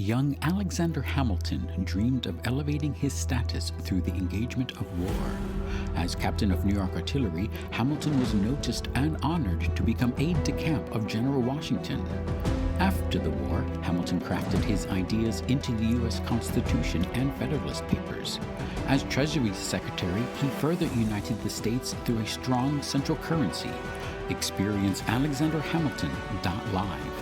Young Alexander Hamilton dreamed of elevating his status through the engagement of war. As captain of New York Artillery, Hamilton was noticed and honored to become aide-de-camp of General Washington. After the war, Hamilton crafted his ideas into the U.S. Constitution and Federalist Papers. As Treasury Secretary, he further united the states through a strong central currency. Experience Alexander Hamilton.live.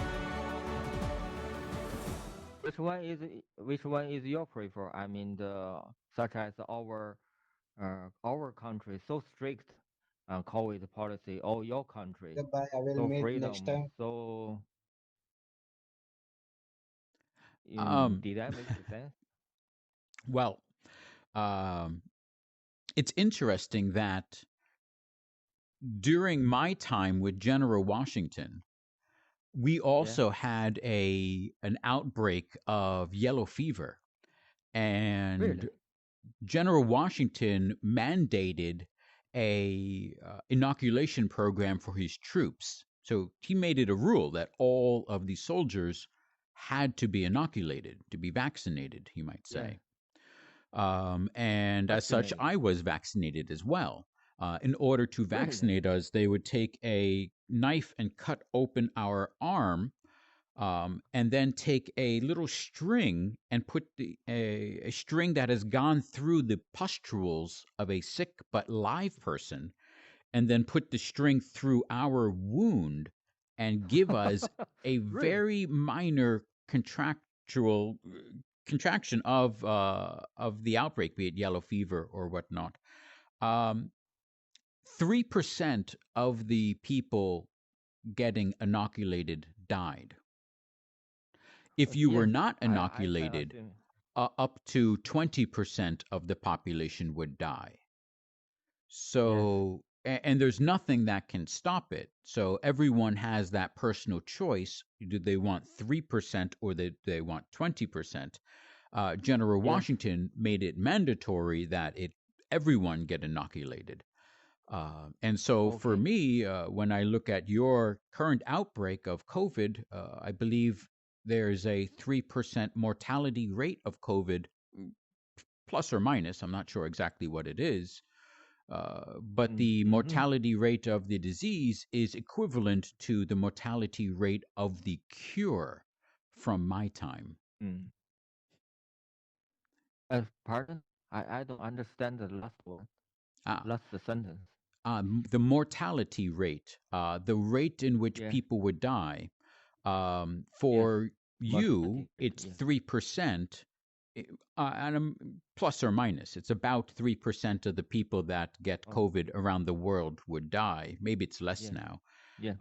Which one is your prefer? I mean, such as our country so strict COVID policy, or your country Goodbye. I will so meet next freedom, time. so Um, did that make sense? well, um, it's interesting that during my time with General Washington, we Yeah, also had an outbreak of yellow fever, and really? General Washington mandated a inoculation program for his troops. So he made it a rule that all of the soldiers had to be inoculated, to be vaccinated, he might Yeah, say. And as such, vaccinated. I was vaccinated as well. In order to Really? vaccinate us, they would take a knife and cut open our arm, and then take a little string and put a string that has gone through the pustules of a sick but live person, and then put the string through our wound and give us a Really? very minor contraction of the outbreak, be it yellow fever or whatnot. 3% of the people getting inoculated died. If you were Yes, not I can inoculated, assume. up to 20% of the population would die. Yes, So, and there's nothing that can stop it. So everyone has that personal choice. Do they want 3% or they want 20%? General yes, Washington made it mandatory that everyone get inoculated. And so for okay. me, when I look at your current outbreak of COVID, I believe there's a 3% mortality rate of COVID, plus or minus. I'm not sure exactly what it is. But the Mm-hmm. mortality rate of the disease is equivalent to the mortality rate of the cure from my time. Mm. Pardon? I don't understand the last one, Uh, last sentence. the mortality rate, the rate in which Yeah, people would die, yes. for you, Mortality rate, it's yes. 3%, and plus or minus. It's about 3% of the people that get Oh, COVID around the world would die. Maybe it's less yes, now. yes,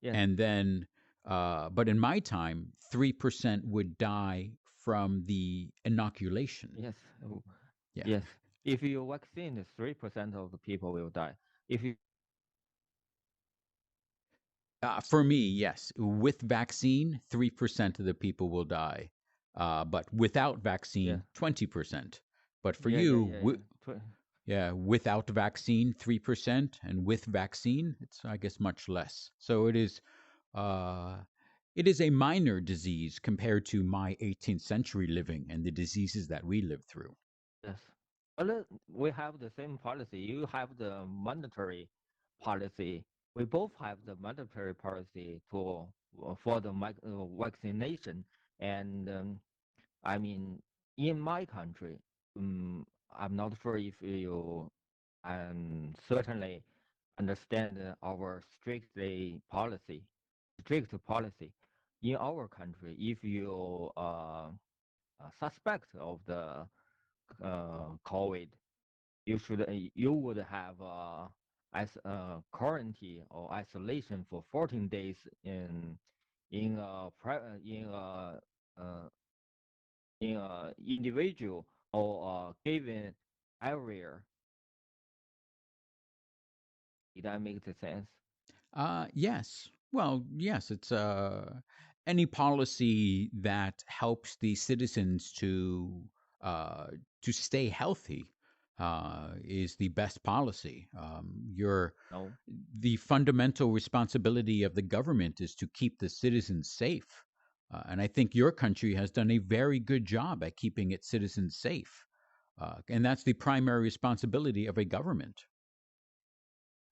yes, And then, but in my time, 3% would die from the inoculation. yes, Yeah. yes. If you vaccine, 3% of the people will die. If you, For me, yes. With vaccine, 3% of the people will die. But without yeah, vaccine, 20%. But for yeah, yeah, you, yeah, yeah. yeah, without vaccine, 3%, and with vaccine, it's, I guess, much less. So uh, it is a minor disease compared to my 18th century living and the diseases that we lived through. Yes. Well, we have the same policy. You have the mandatory policy. We both have the mandatory policy for the vaccination. And I mean, in my country, I'm not sure if you certainly understand our strict policy. In our country, if you suspect of the COVID, you would have as quarantine or isolation for 14 days in uh, in a individual or a given area. Did that make sense? Yes. Well, yes, it's any policy that helps the citizens uh, to stay healthy is the best policy. No. The fundamental responsibility of the government is to keep the citizens safe. And I think your country has done a very good job at keeping its citizens safe. And that's the primary responsibility of a government.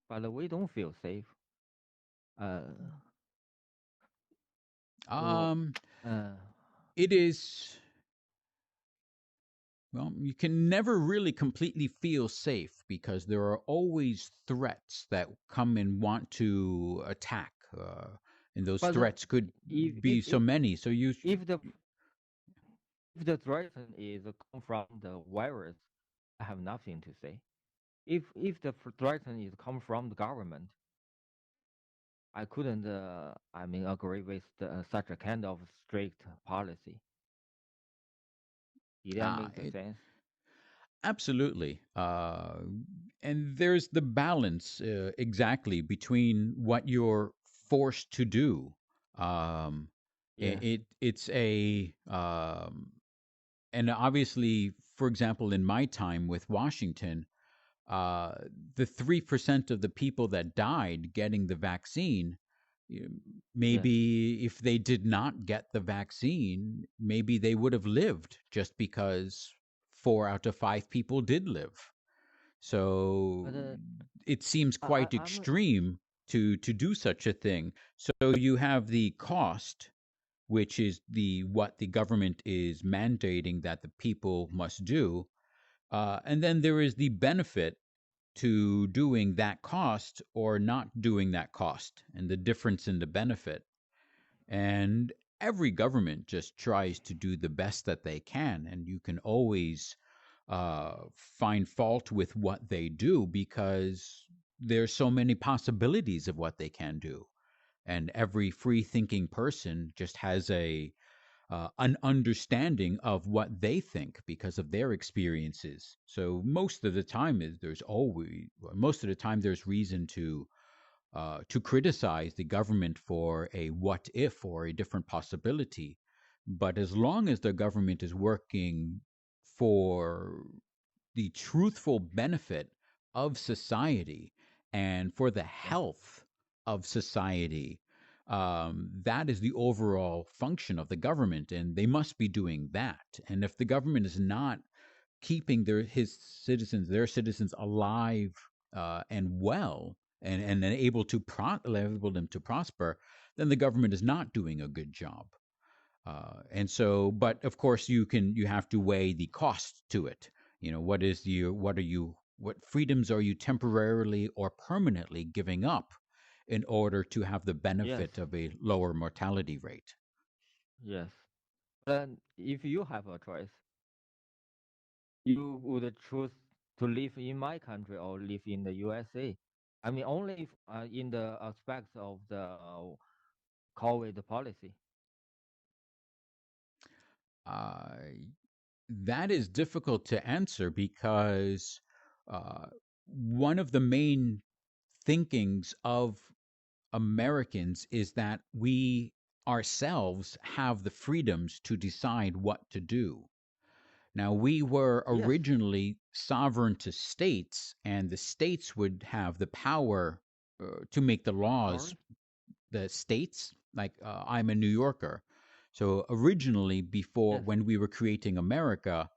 But we don't feel safe. Uh, w- Um, uh, it is, well, you can never really completely feel safe because there are always threats that come and want to attack. And those but threats could if be so many. So you, if the if the threat is come from the virus, I have nothing to say. If the threat is come from the government, I couldn't. I mean, agree with such a kind of strict policy. Did that make the it, sense? absolutely. And there's the balance exactly between what you're forced to do. Um, Yes. it's and obviously, for example, in my time with Washington, uh, the 3% of the people that died getting the vaccine, you- Yes. maybe if they did not get the vaccine, maybe they would have lived just because 4 out of 5 people did live. So But it seems quite I'm extreme to do such a thing. So you have the cost, which is the what the government is mandating that the people must do, and then there is the benefit to doing that cost or not doing that cost, and the difference in the benefit. And every government just tries to do the best that they can, and you can always find fault with what they do because there's so many possibilities of what they can do, and every free thinking person just has a an understanding of what they think because of their experiences. So most of the time, most of the time there's reason to criticize the government for a what if or a different possibility. But as long as the government is working for the truthful benefit of society and for the yes. health of society, that is the overall function of the government, and they must be doing that. And if the government is not keeping their citizens alive and well, and able to enable them to prosper, then the government is not doing a good job. And so, but of course, you have to weigh the cost to it. What freedoms are you temporarily or permanently giving up in order to have the Yes. benefit of a lower mortality rate? Yes. But if you have a choice, you would choose to live in my country or live in the USA. I mean, only if, in the aspects of the COVID policy. Uh, that is difficult to answer because uh, one of the main thinkings of Americans is that we ourselves have the freedoms to decide what to do. Now, we were Yes. originally sovereign to states, and the states would have the power to make the laws. Sorry. The states, like I'm a New Yorker. So originally, before Yes. when we were creating America,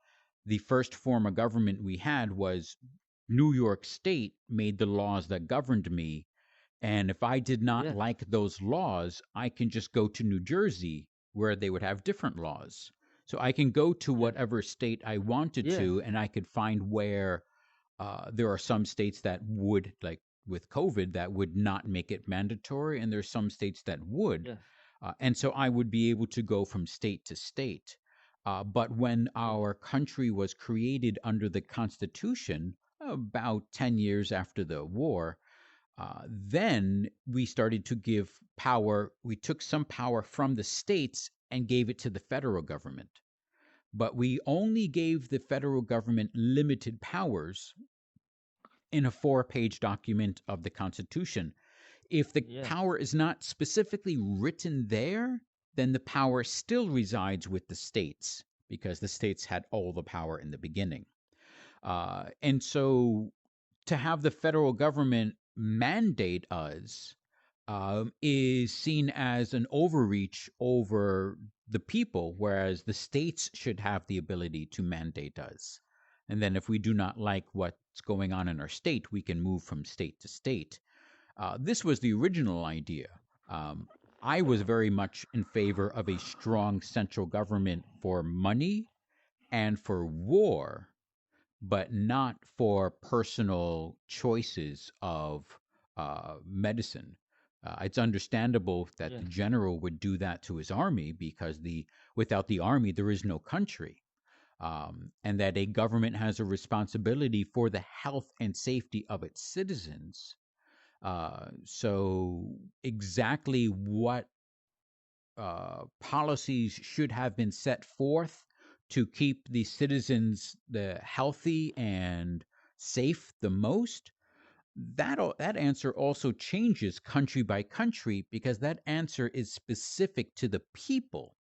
the first form of government we had was New York State made the laws that governed me, and if I did not Yes. like those laws, I can just go to New Jersey where they would have different laws. So I can go to Yes. whatever state I wanted Yes. to, and I could find where there are some states that would, like with COVID, that would not make it mandatory, and there's some states that would. Yes. And so I would be able to go from state to state. But when Yes. our country was created under the Constitution, about 10 years after the war, then we started to give power. We took some power from the states and gave it to the federal government. But we only gave the federal government limited powers in a 4-page document of the Constitution. If the Yes. power is not specifically written there, then the power still resides with the states because the states had all the power in the beginning. And so to have the federal government mandate us is seen as an overreach over the people, whereas the states should have the ability to mandate us. And then if we do not like what's going on in our state, we can move from state to state. This was the original idea. Um, I was very much in favor of a strong central government for money and for war, but not for personal choices of medicine. It's understandable that the Yes. general would do that to his army because without the army there is no country, and that a government has a responsibility for the health and safety of its citizens. So exactly what policies should have been set forth to keep the citizens the healthy and safe the most, that answer also changes country by country because that answer is specific to the people.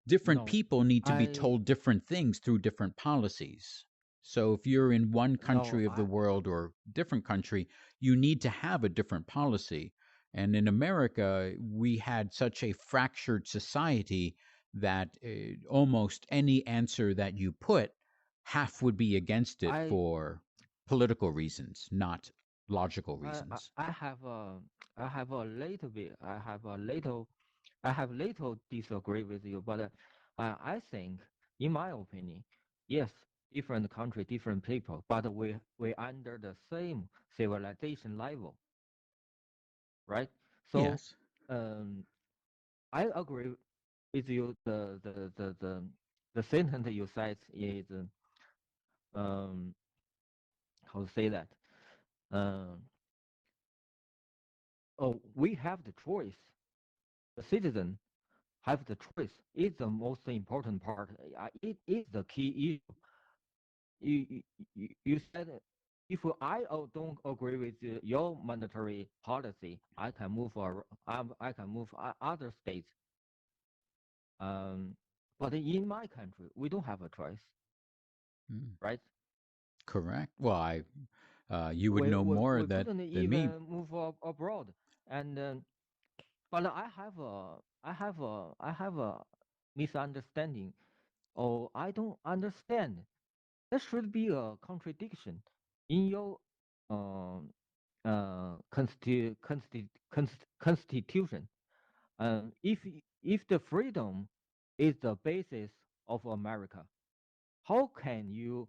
Different No, people need to be I told different things through different policies. So if you're in one no country of the I world or different country, you need to have a different policy. And in America, we had such a fractured society that almost any answer that you put, half would be against it I for political reasons, not logical reasons. I have I have a little bit I have little disagree with you, but I think, in my opinion, yes, different country, different people, but we under the same civilization level, right? So, Yes. um, I agree with you. The sentence you said is um how to say that um oh, we have the choice. The citizen have the choice is the most important part. It is the key issue. You you said if I don't agree with your monetary policy, I can move I can move other states. Um, but in my country, we don't have a choice, Mm, right? correct. Well, you would know more We that couldn't than me. even move abroad, and but I have a misunderstanding. Oh, I don't understand. There should be a contradiction in your um, constitution. If the freedom is the basis of America, how can you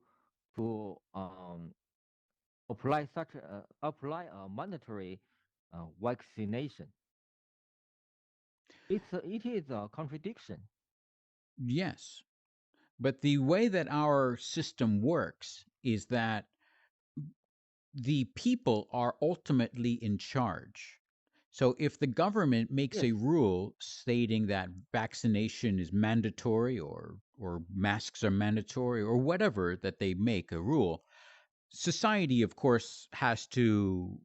to apply a monetary vaccination? It is a contradiction. Yes. But the way that our system works is that the people are ultimately in charge. So if the government makes Yes. a rule stating that vaccination is mandatory or masks are mandatory or whatever that they make a rule, society, of course, has to.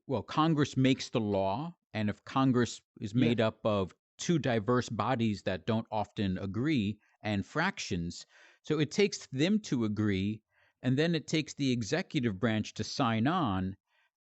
Well, Congress makes the law, and if Congress is Yes. made up of two diverse bodies that don't often agree and fractions, so it takes them to agree, and then it takes the executive branch to sign on,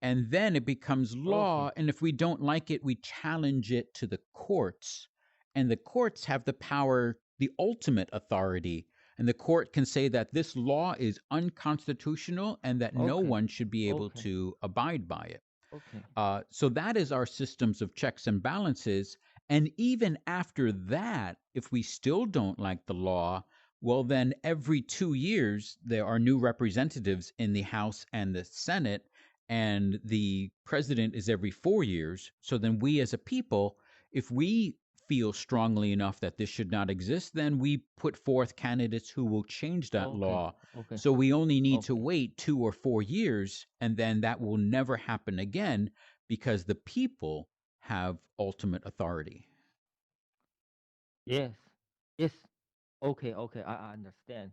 and then it becomes Okay. law. And if we don't like it, we challenge it to the courts, and the courts have the power, the ultimate authority, and the court can say that this law is unconstitutional and that no Okay. one should be able Okay. to abide by it. Okay. So that is our systems of checks and balances. And even after that, if we still don't like the law, well, then every 2 years, there are new representatives in the House and the Senate, and the president is every 4 years. So then we as a people, if we feel strongly enough that this should not exist, then we put forth candidates who will change that Okay. law. Okay. So we only need to Okay. wait 2 or 4 years, and then that will never happen again because the people have ultimate authority. Yes. Yes. Okay. Okay. I understand.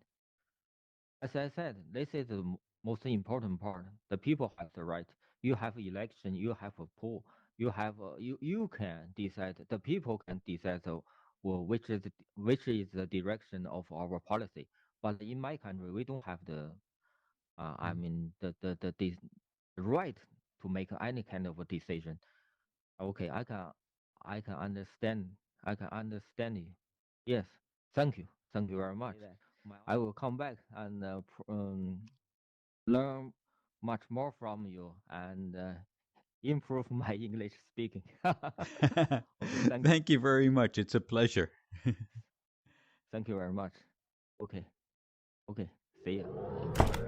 As I said, this is the most important part. The people have the right. You have election. You have a poll. You can decide. The people can decide. Well, which is the direction of our policy. But in my country, we don't have the. I Mm. mean the right to make any kind of a decision. Okay, I can understand. I can understand you. Yes, thank you. Thank you very much. I will come back and learn much more from you and improve my English speaking. Okay, thank you. Thank you very much. It's a pleasure. Thank you very much. Okay, okay, see you.